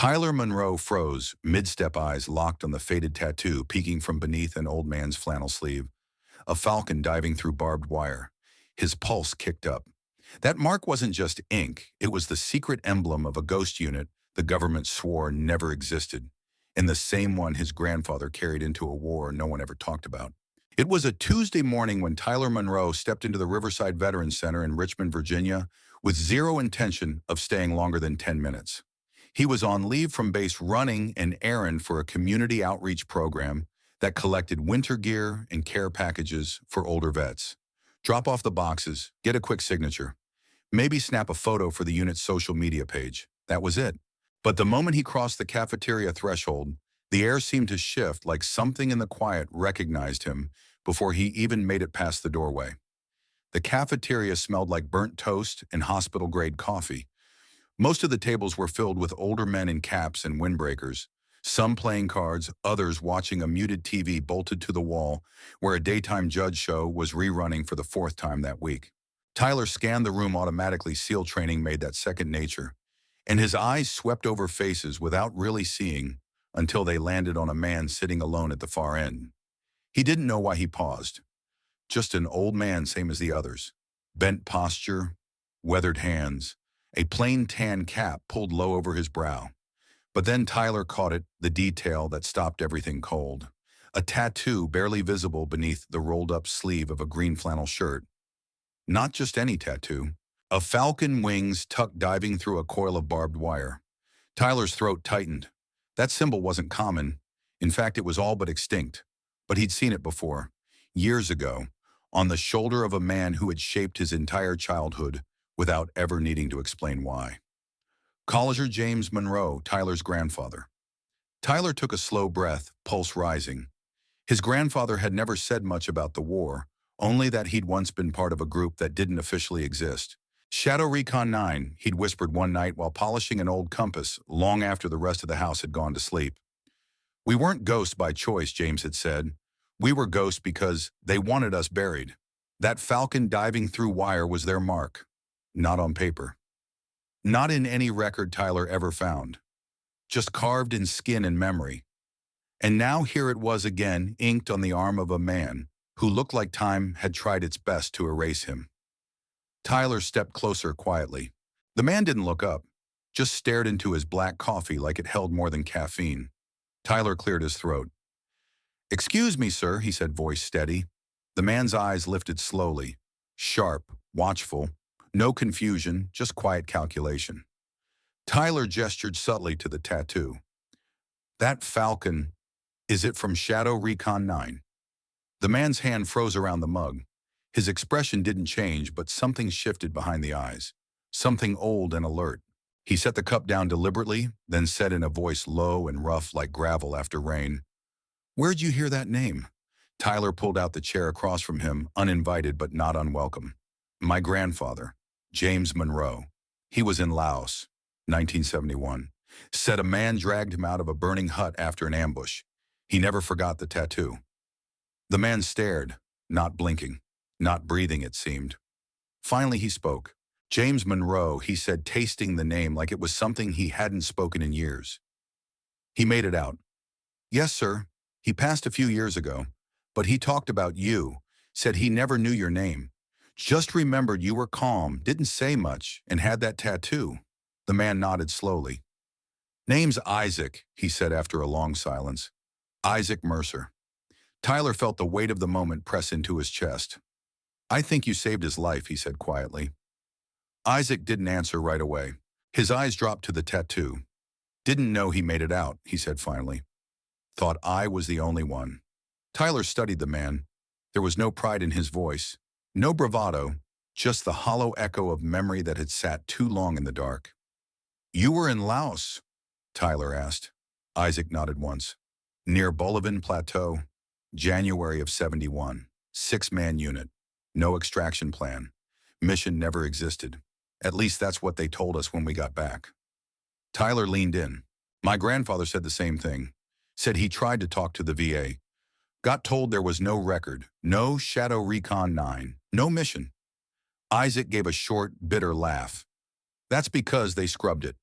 Tyler Monroe froze, mid-step eyes locked on the faded tattoo peeking from beneath an old man's flannel sleeve. A falcon diving through barbed wire. His pulse kicked up. That mark wasn't just ink, it was the secret emblem of a ghost unit the government swore never existed, and the same one his grandfather carried into a war no one ever talked about. It was a Tuesday morning when Tyler Monroe stepped into the Riverside Veterans Center in Richmond, Virginia, with zero intention of staying longer than 10 minutes. He was on leave from base running an errand for a community outreach program that collected winter gear and care packages for older vets. Drop off the boxes, get a quick signature, maybe snap a photo for the unit's social media page. That was it. But the moment he crossed the cafeteria threshold, the air seemed to shift like something in the quiet recognized him before he even made it past the doorway. The cafeteria smelled like burnt toast and hospital-grade coffee. Most of the tables were filled with older men in caps and windbreakers, some playing cards, others watching a muted TV bolted to the wall where a daytime judge show was rerunning for the fourth time that week. Tyler scanned the room automatically. SEAL training made that second nature, and his eyes swept over faces without really seeing until they landed on a man sitting alone at the far end. He didn't know why he paused. Just an old man same as the others. Bent posture, weathered hands, a plain tan cap pulled low over his brow. But then Tyler caught it, the detail that stopped everything cold. A tattoo barely visible beneath the rolled-up sleeve of a green flannel shirt. Not just any tattoo. A falcon wings tucked diving through a coil of barbed wire. Tyler's throat tightened. That symbol wasn't common. In fact, it was all but extinct. But he'd seen it before, years ago, on the shoulder of a man who had shaped his entire childhood without ever needing to explain why. Collier James Monroe, Tyler's grandfather. Tyler took a slow breath, pulse rising. His grandfather had never said much about the war, only that he'd once been part of a group that didn't officially exist. Shadow Recon 9, he'd whispered one night while polishing an old compass long after the rest of the house had gone to sleep. We weren't ghosts by choice, James had said. We were ghosts because they wanted us buried. That falcon diving through wire was their mark. Not on paper. Not in any record Tyler ever found. Just carved in skin and memory. And now here it was again, inked on the arm of a man who looked like time had tried its best to erase him. Tyler stepped closer quietly. The man didn't look up, just stared into his black coffee like it held more than caffeine. Tyler cleared his throat. "Excuse me, sir," he said, voice steady. The man's eyes lifted slowly, sharp, watchful, no confusion, just quiet calculation. Tyler gestured subtly to the tattoo. "That falcon, is it from Shadow Recon 9? The man's hand froze around the mug. His expression didn't change, but something shifted behind the eyes. Something old and alert. He set the cup down deliberately, then said in a voice low and rough like gravel after rain, "Where'd you hear that name?" Tyler pulled out the chair across from him, uninvited but not unwelcome. "My grandfather, James Monroe. He was in Laos, 1971. Said a man dragged him out of a burning hut after an ambush. He never forgot the tattoo." The man stared, not blinking, not breathing it seemed. Finally he spoke. "James Monroe," he said, tasting the name like it was something he hadn't spoken in years. He made it out. "Yes, sir. He passed a few years ago, but he talked about you, said he never knew your name. Just remembered you were calm, didn't say much, and had that tattoo." The man nodded slowly. "Name's Isaac," he said after a long silence. "Isaac Mercer." Tyler felt the weight of the moment press into his chest. "I think you saved his life," he said quietly. Isaac didn't answer right away. His eyes dropped to the tattoo. "Didn't know he made it out," he said finally. "Thought I was the only one." Tyler studied the man. There was no pride in his voice, no bravado, just the hollow echo of memory that had sat too long in the dark. "You were in Laos?" Tyler asked. Isaac nodded once. "Near Bolivan Plateau, January of 71. 6-man unit. No extraction plan. Mission never existed. At least that's what they told us when we got back." Tyler leaned in. "My grandfather said the same thing. Said he tried to talk to the VA. Got told there was no record, no Shadow Recon 9, no mission." Isaac gave a short, bitter laugh. "That's because they scrubbed it.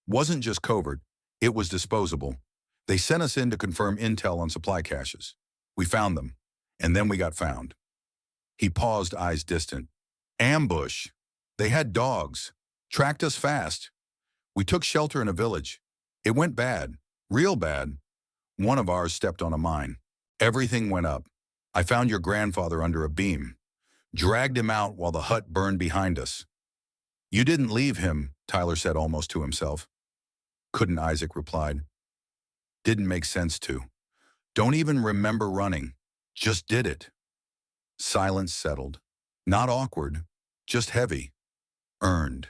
Wasn't just covert, It was disposable. They sent us in to confirm intel on supply caches. We found them, and then we got found. He paused, eyes distant. Ambush. They had dogs. Tracked us fast. We took shelter in a village. It went bad. Real bad. One of ours stepped on a mine. Everything went up. I found your grandfather under a beam. Dragged him out while the hut burned behind us. You didn't leave him, Tyler said almost to himself. Couldn't, Isaac replied. Didn't make sense to. Don't even remember running. Just did it. Silence settled. Not awkward, just heavy. Earned.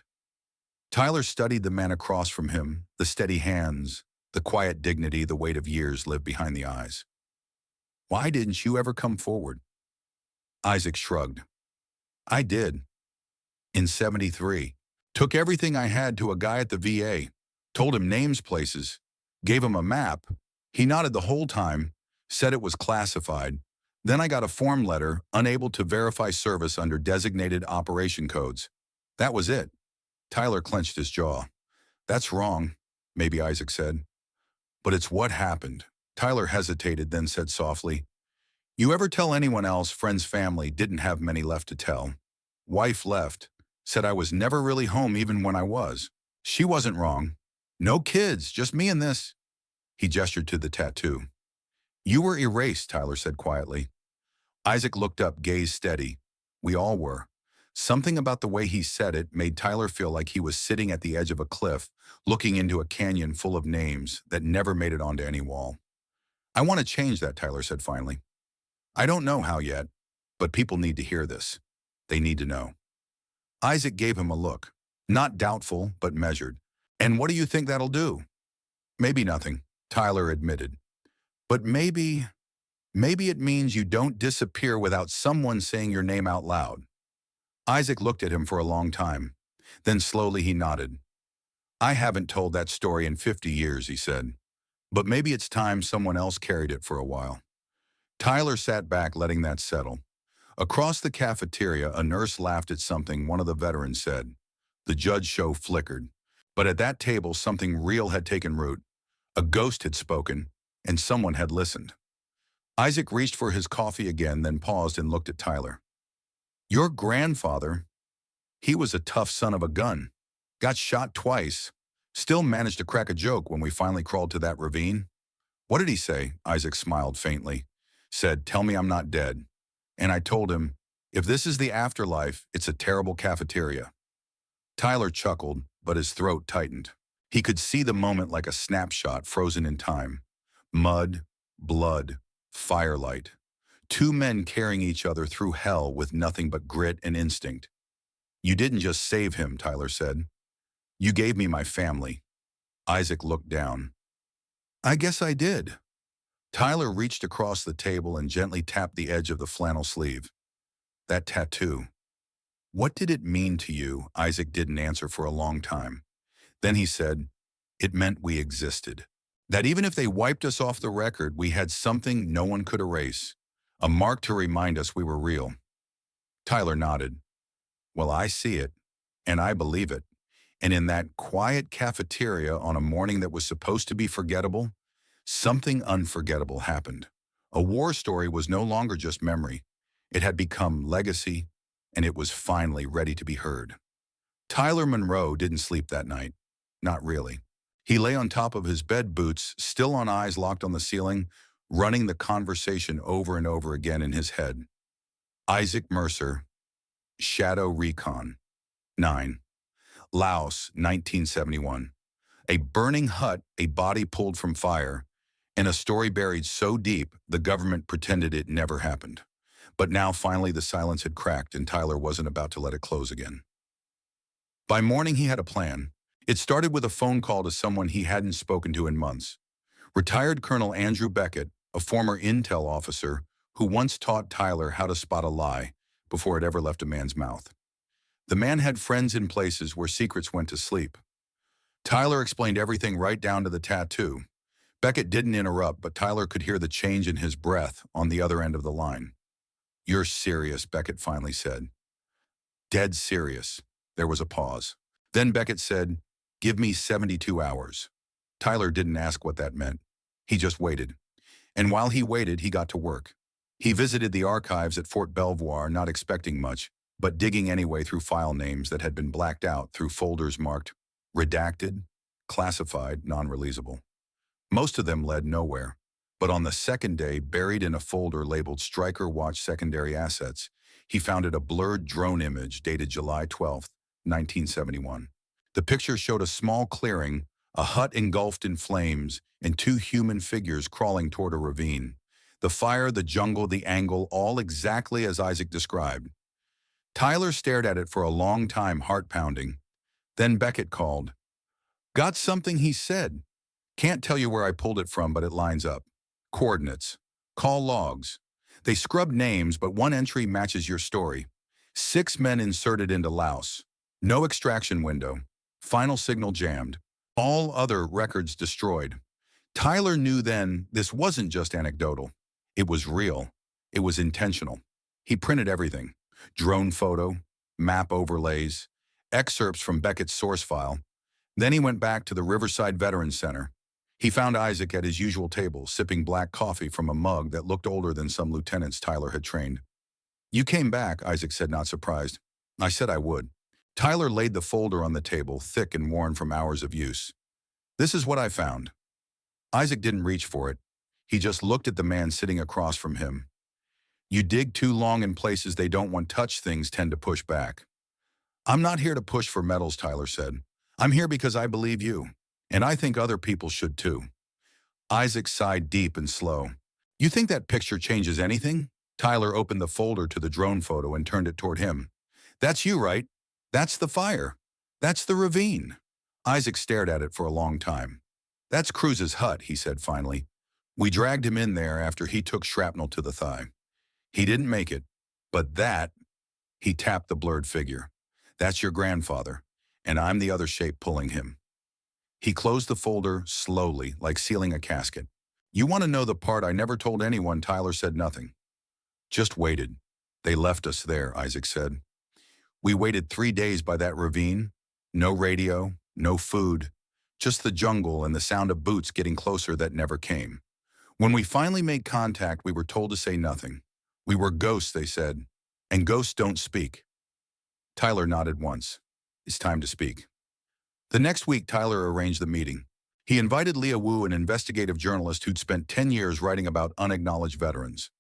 Tyler studied the man across from him, the steady hands, the quiet dignity, the weight of years lived behind the eyes. Why didn't you ever come forward? Isaac shrugged. I did. In '73. Took everything I had to a guy at the VA. Told him names, places. Gave him a map. He nodded the whole time, said it was classified. Then I got a form letter, unable to verify service under designated operation codes. That was it. Tyler clenched his jaw. That's wrong, maybe Isaac said. But it's what happened. Tyler hesitated, then said softly, You ever tell anyone else, friends, family, didn't have many left to tell? Wife left. Said I was never really home even when I was. She wasn't wrong. No kids, just me and this. He gestured to the tattoo. You were erased, Tyler said quietly. Isaac looked up, gaze steady. We all were. Something about the way he said it made Tyler feel like he was sitting at the edge of a cliff, looking into a canyon full of names that never made it onto any wall. I want to change that, Tyler said finally. I don't know how yet, but people need to hear this. They need to know. Isaac gave him a look, not doubtful, but measured. And what do you think that'll do? Maybe nothing, Tyler admitted. But maybe it means you don't disappear without someone saying your name out loud. Isaac looked at him for a long time. Then slowly he nodded. I haven't told that story in 50 years, he said. But maybe it's time someone else carried it for a while. Tyler sat back, letting that settle. Across the cafeteria, a nurse laughed at something one of the veterans said. The judge show flickered. But at that table, something real had taken root. A ghost had spoken, and someone had listened. Isaac reached for his coffee again, then paused and looked at Tyler. Your grandfather, he was a tough son of a gun. Got shot twice. Still managed to crack a joke when we finally crawled to that ravine. What did he say? Isaac smiled faintly. Said, tell me I'm not dead. And I told him, if this is the afterlife, it's a terrible cafeteria. Tyler chuckled, but his throat tightened. He could see the moment like a snapshot frozen in time. Mud, blood, firelight. Two men carrying each other through hell with nothing but grit and instinct. You didn't just save him, Tyler said. You gave me my family. Isaac looked down. I guess I did. Tyler reached across the table and gently tapped the edge of the flannel sleeve. That tattoo. What did it mean to you? Isaac didn't answer for a long time. Then he said, it meant we existed. That even if they wiped us off the record, we had something no one could erase. A mark to remind us we were real. Tyler nodded. Well, I see it, and I believe it. And in that quiet cafeteria on a morning that was supposed to be forgettable, something unforgettable happened. A war story was no longer just memory. It had become legacy, and it was finally ready to be heard. Tyler Monroe didn't sleep that night. Not really. He lay on top of his bed, boots still on, eyes locked on the ceiling, running the conversation over and over again in his head. Isaac Mercer, Shadow Recon. 9. Laos, 1971. A burning hut, a body pulled from fire, and a story buried so deep the government pretended it never happened. But now finally the silence had cracked and Tyler wasn't about to let it close again. By morning he had a plan. It started with a phone call to someone he hadn't spoken to in months. Retired Colonel Andrew Beckett, a former intel officer who once taught Tyler how to spot a lie before it ever left a man's mouth. The man had friends in places where secrets went to sleep. Tyler explained everything right down to the tattoo. Beckett didn't interrupt, but Tyler could hear the change in his breath on the other end of the line. You're serious, Beckett finally said. Dead serious. There was a pause. Then Beckett said, give me 72 hours. Tyler didn't ask what that meant. He just waited. And while he waited, he got to work. He visited the archives at Fort Belvoir, not expecting much, but digging anyway through file names that had been blacked out through folders marked redacted, classified, non-releasable. Most of them led nowhere. But on the second day, buried in a folder labeled Stryker Watch Secondary Assets, he found a blurred drone image dated July 12, 1971. The picture showed a small clearing, a hut engulfed in flames, and two human figures crawling toward a ravine. The fire, the jungle, the angle, all exactly as Isaac described. Tyler stared at it for a long time, heart pounding. Then Beckett called. "Got something," he said. "Can't tell you where I pulled it from, but it lines up. Coordinates. Call logs. They scrubbed names, but one entry matches your story. 6 men inserted into Laos. No extraction window. Final signal jammed. All other records destroyed." Tyler knew then this wasn't just anecdotal. It was real. It was intentional. He printed everything. Drone photo, map overlays, excerpts from Beckett's source file. Then he went back to the Riverside Veterans Center. He found Isaac at his usual table, sipping black coffee from a mug that looked older than some lieutenants Tyler had trained. "You came back," Isaac said, not surprised. "I said I would." Tyler laid the folder on the table, thick and worn from hours of use. "This is what I found." Isaac didn't reach for it. He just looked at the man sitting across from him. "You dig too long in places they don't want touch, things tend to push back." "I'm not here to push for medals," Tyler said. "I'm here because I believe you. And I think other people should too." Isaac sighed deep and slow. "You think that picture changes anything?" Tyler opened the folder to the drone photo and turned it toward him. "That's you, right? That's the fire. That's the ravine." Isaac stared at it for a long time. "That's Cruz's hut," he said finally. "We dragged him in there after he took shrapnel to the thigh. He didn't make it, but that," he tapped the blurred figure, "that's your grandfather, and I'm the other shape pulling him." He closed the folder slowly, like sealing a casket. "You want to know the part I never told anyone?" Tyler said nothing. "Just waited. They left us there," Isaac said. "We waited 3 days by that ravine. No radio, no food, just the jungle and the sound of boots getting closer that never came. When we finally made contact, we were told to say nothing. We were ghosts, they said, and ghosts don't speak." Tyler nodded once. "It's time to speak." The next week, Tyler arranged the meeting. He invited Leah Wu, an investigative journalist who'd spent 10 years writing about unacknowledged veterans.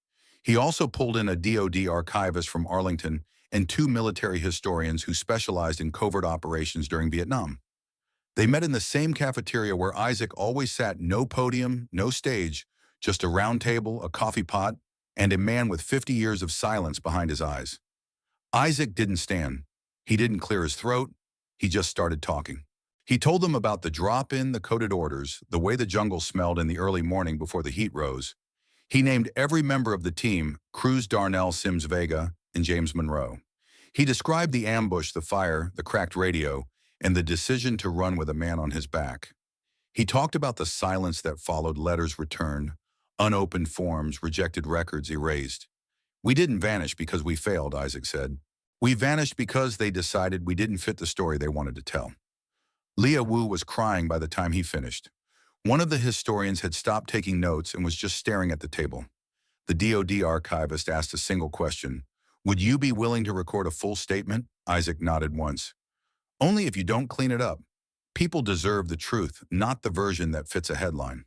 He also pulled in a DoD archivist from Arlington and 2 military historians who specialized in covert operations during Vietnam. They met in the same cafeteria where Isaac always sat, no podium, no stage, just a round table, a coffee pot, and a man with 50 years of silence behind his eyes. Isaac didn't stand. He didn't clear his throat. He just started talking. He told them about the drop-in, the coded orders, the way the jungle smelled in the early morning before the heat rose. He named every member of the team, Cruz, Darnell, Sims Vega, and James Monroe. He described the ambush, the fire, the cracked radio, and the decision to run with a man on his back. He talked about the silence that followed, letters returned, unopened forms, rejected records erased. "We didn't vanish because we failed," Isaac said. "We vanished because they decided we didn't fit the story they wanted to tell." Leah Wu was crying by the time he finished. One of the historians had stopped taking notes and was just staring at the table. The DoD archivist asked a single question. "Would you be willing to record a full statement?" Isaac nodded once. "Only if you don't clean it up. People deserve the truth, not the version that fits a headline."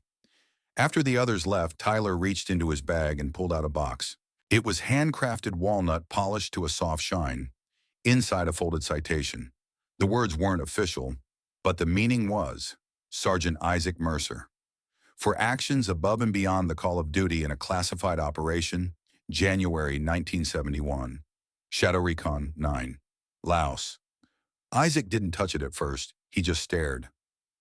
After the others left, Tyler reached into his bag and pulled out a box. It was handcrafted walnut polished to a soft shine. Inside, a folded citation. The words weren't official, but the meaning was, Sergeant Isaac Mercer. For actions above and beyond the call of duty in a classified operation, January 1971. Shadow Recon 9. Laos. Isaac didn't touch it at first. He just stared.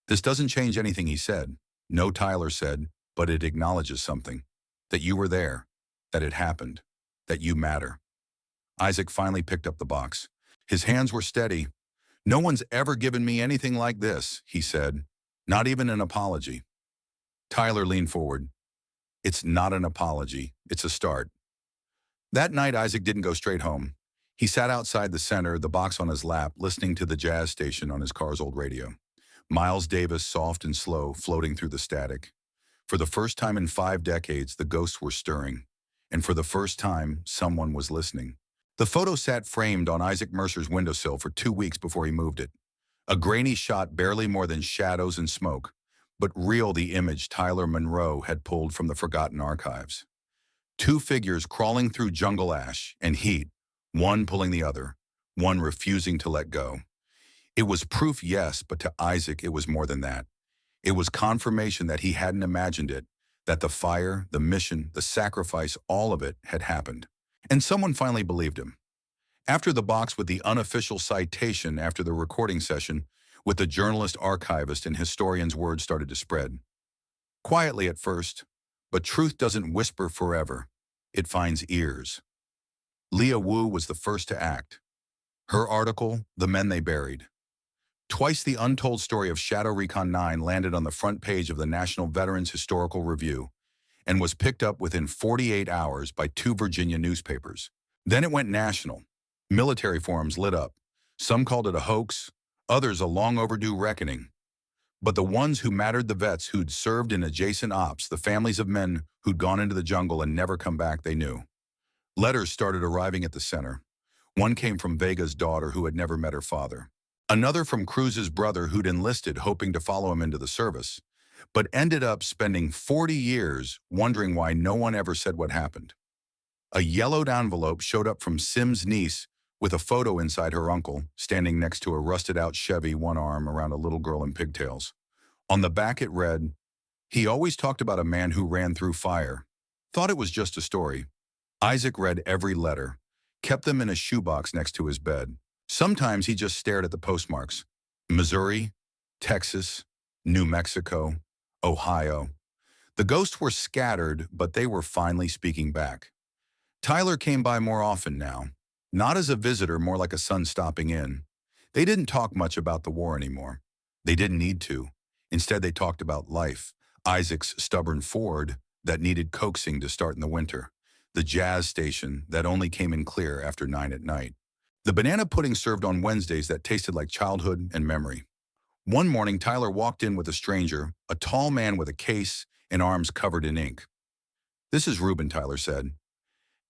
"This doesn't change anything," he said. "No," Tyler said, "but it acknowledges something. That you were there. That it happened. That you matter." Isaac finally picked up the box. His hands were steady. "No one's ever given me anything like this," he said. "Not even an apology." Tyler leaned forward. "It's not an apology. It's a start." That night, Isaac didn't go straight home. He sat outside the center, the box on his lap, listening to the jazz station on his car's old radio. Miles Davis, soft and slow, floating through the static. For the first time in 5 decades, the ghosts were stirring. And for the first time, someone was listening. The photo sat framed on Isaac Mercer's windowsill for 2 weeks before he moved it. A grainy shot barely more than shadows and smoke, but real the image Tyler Monroe had pulled from the forgotten archives. Two figures crawling through jungle ash and heat, one pulling the other, one refusing to let go. It was proof, yes, but to Isaac it was more than that. It was confirmation that he hadn't imagined it, that the fire, the mission, the sacrifice, all of it had happened. And someone finally believed him. After the box with the unofficial citation after the recording session, with the journalist, archivist, and historian's word started to spread. Quietly at first, but truth doesn't whisper forever. It finds ears. Leah Wu was the first to act. Her article, The Men They Buried. Twice the untold story of Shadow Recon 9 landed on the front page of the National Veterans Historical Review and was picked up within 48 hours by 2 Virginia newspapers. Then it went national. Military forums lit up. Some called it a hoax, others a long overdue reckoning. But the ones who mattered, the vets who'd served in adjacent ops, the families of men who'd gone into the jungle and never come back, they knew. Letters started arriving at the center. One came from Vega's daughter who had never met her father. Another from Cruz's brother who'd enlisted hoping to follow him into the service, but ended up spending 40 years wondering why no one ever said what happened. A yellowed envelope showed up from Sim's niece with a photo inside her uncle, standing next to a rusted-out Chevy, one arm around a little girl in pigtails. On the back it read, "He always talked about a man who ran through fire. Thought it was just a story." Isaac read every letter, kept them in a shoebox next to his bed. Sometimes he just stared at the postmarks. Missouri, Texas, New Mexico, Ohio. The ghosts were scattered, but they were finally speaking back. Tyler came by more often now. Not as a visitor, more like a son stopping in. They didn't talk much about the war anymore. They didn't need to. Instead, they talked about life. Isaac's stubborn Ford that needed coaxing to start in the winter. The jazz station that only came in clear after 9 at night. The banana pudding served on Wednesdays that tasted like childhood and memory. One morning, Tyler walked in with a stranger, a tall man with a case and arms covered in ink. "This is Reuben," Tyler said.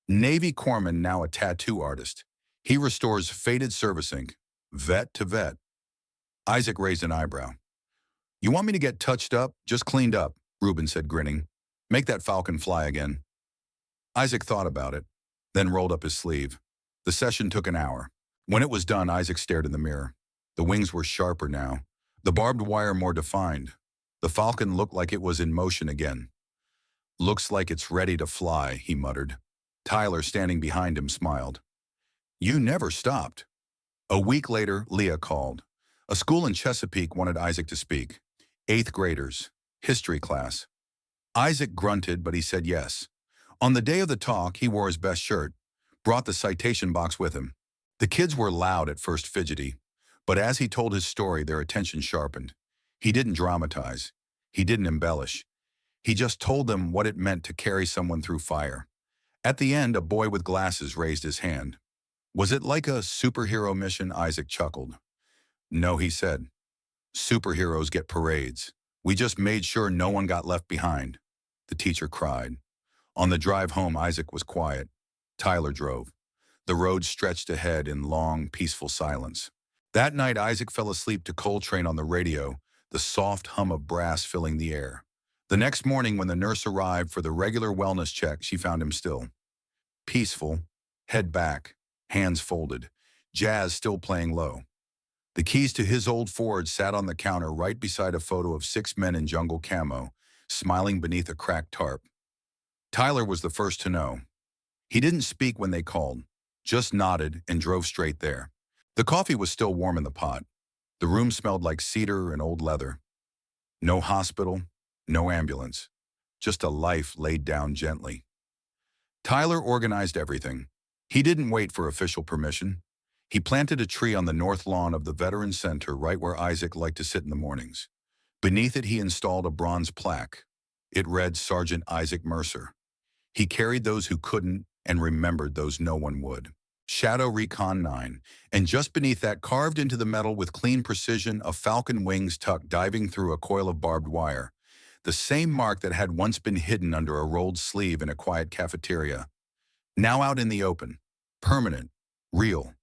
"Navy corpsman, now a tattoo artist. He restores faded service ink, vet to vet." Isaac raised an eyebrow. "You want me to get touched up, just cleaned up," Reuben said, grinning. "Make that falcon fly again." Isaac thought about it, then rolled up his sleeve. The session took an hour. When it was done, Isaac stared in the mirror. The wings were sharper now, the barbed wire more defined. The falcon looked like it was in motion again. "Looks like it's ready to fly," he muttered. Tyler, standing behind him, smiled. "You never stopped." A week later, Leah called. A school in Chesapeake wanted Isaac to speak. 8th graders, history class. Isaac grunted, but he said yes. On the day of the talk, he wore his best shirt, brought the citation box with him. The kids were loud, at first fidgety, but as he told his story, their attention sharpened. He didn't dramatize. He didn't embellish. He just told them what it meant to carry someone through fire. At the end, a boy with glasses raised his hand. "Was it like a superhero mission?" Isaac chuckled. "No," he said. "Superheroes get parades. We just made sure no one got left behind." The teacher cried. On the drive home, Isaac was quiet. Tyler drove. The road stretched ahead in long, peaceful silence. That night, Isaac fell asleep to Coltrane on the radio, the soft hum of brass filling the air. The next morning, when the nurse arrived for the regular wellness check, she found him still. Peaceful, head back, hands folded, jazz still playing low. The keys to his old Ford sat on the counter right beside a photo of 6 men in jungle camo, smiling beneath a cracked tarp. Tyler was the first to know. He didn't speak when they called, just nodded and drove straight there. The coffee was still warm in the pot. The room smelled like cedar and old leather. No hospital, no ambulance, just a life laid down gently. Tyler organized everything. He didn't wait for official permission. He planted a tree on the north lawn of the Veterans Center right where Isaac liked to sit in the mornings. Beneath it, he installed a bronze plaque. It read Sergeant Isaac Mercer. He carried those who couldn't and remembered those no one would. Shadow Recon 9, and just beneath that, carved into the metal with clean precision, a falcon wings tuck diving through a coil of barbed wire. The same mark that had once been hidden under a rolled sleeve in a quiet cafeteria. Now out in the open. Permanent. Real.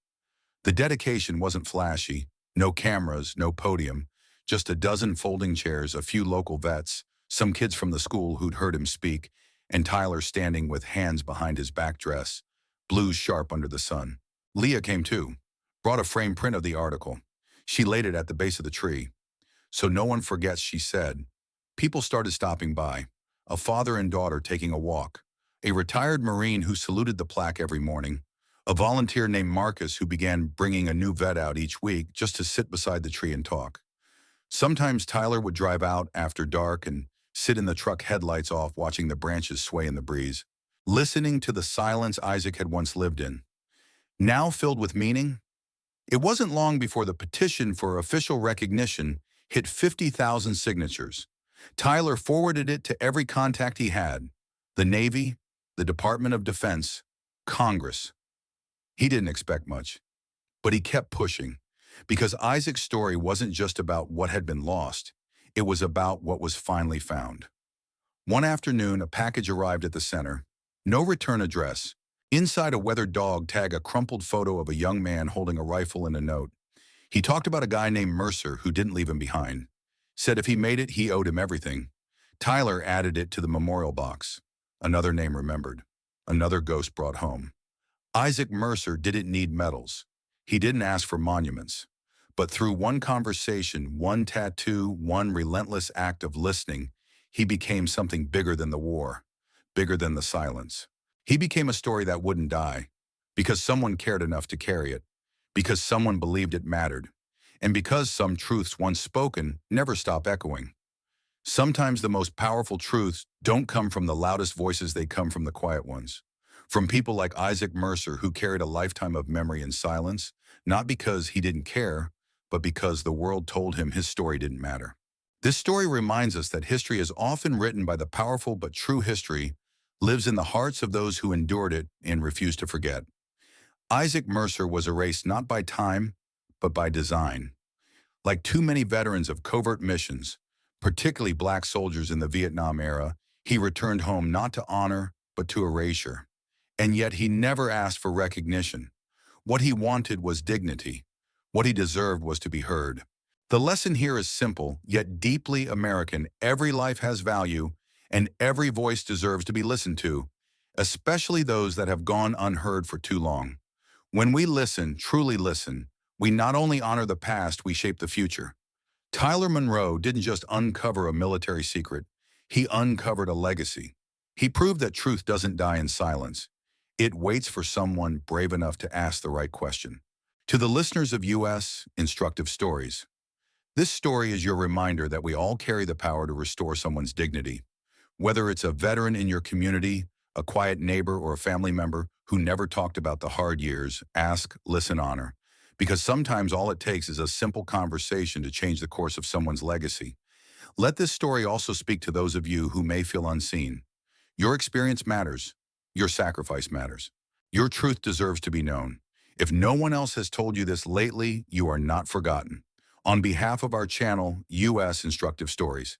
The dedication wasn't flashy. No cameras, no podium. Just a dozen folding chairs, a few local vets, some kids from the school who'd heard him speak, and Tyler standing with hands behind his back dress, blues sharp under the sun. Leah came too, brought a framed print of the article. She laid it at the base of the tree. So no one forgets, she said. People started stopping by, a father and daughter taking a walk, a retired Marine who saluted the plaque every morning, a volunteer named Marcus who began bringing a new vet out each week just to sit beside the tree and talk. Sometimes Tyler would drive out after dark and sit in the truck, headlights off, watching the branches sway in the breeze, listening to the silence Isaac had once lived in. Now filled with meaning. It wasn't long before the petition for official recognition hit 50,000 signatures. Tyler forwarded it to every contact he had: the Navy, the Department of Defense, Congress. He didn't expect much, but he kept pushing, because Isaac's story wasn't just about what had been lost. It was about what was finally found. One afternoon, a package arrived at the center. No return address. Inside, a weathered dog tag, a crumpled photo of a young man holding a rifle and a note. He talked about a guy named Mercer who didn't leave him behind. Said if he made it, he owed him everything. Tyler added it to the memorial box. Another name remembered. Another ghost brought home. Isaac Mercer didn't need medals. He didn't ask for monuments. But through one conversation, one tattoo, one relentless act of listening, he became something bigger than the war, bigger than the silence. He became a story that wouldn't die, because someone cared enough to carry it, because someone believed it mattered, and because some truths once spoken never stop echoing. Sometimes the most powerful truths don't come from the loudest voices, they come from the quiet ones. From people like Isaac Mercer, who carried a lifetime of memory in silence, not because he didn't care, but because the world told him his story didn't matter. This story reminds us that history is often written by the powerful, but true history lives in the hearts of those who endured it and refused to forget. Isaac Mercer was erased not by time, but by design. Like too many veterans of covert missions, particularly black soldiers in the Vietnam era, he returned home not to honor, but to erasure. And yet he never asked for recognition. What he wanted was dignity. What he deserved was to be heard. The lesson here is simple, yet deeply American. Every life has value, and every voice deserves to be listened to, especially those that have gone unheard for too long. When we listen, truly listen, we not only honor the past, we shape the future. Tyler Monroe didn't just uncover a military secret, he uncovered a legacy. He proved that truth doesn't die in silence. It waits for someone brave enough to ask the right question. To the listeners of U.S. Instructive Stories, this story is your reminder that we all carry the power to restore someone's dignity. Whether it's a veteran in your community, a quiet neighbor, or a family member who never talked about the hard years, ask, listen, honor. Because sometimes all it takes is a simple conversation to change the course of someone's legacy. Let this story also speak to those of you who may feel unseen. Your experience matters. Your sacrifice matters. Your truth deserves to be known. If no one else has told you this lately, you are not forgotten. On behalf of our channel, U.S. Instructive Stories,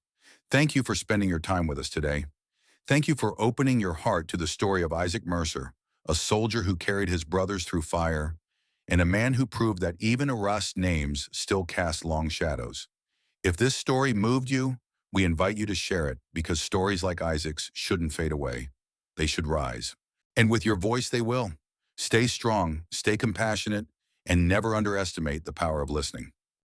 thank you for spending your time with us today. Thank you for opening your heart to the story of Isaac Mercer, a soldier who carried his brothers through fire, and a man who proved that even erased names still cast long shadows. If this story moved you, we invite you to share it, because stories like Isaac's shouldn't fade away. They should rise. And with your voice, they will. Stay strong, stay compassionate, and never underestimate the power of listening.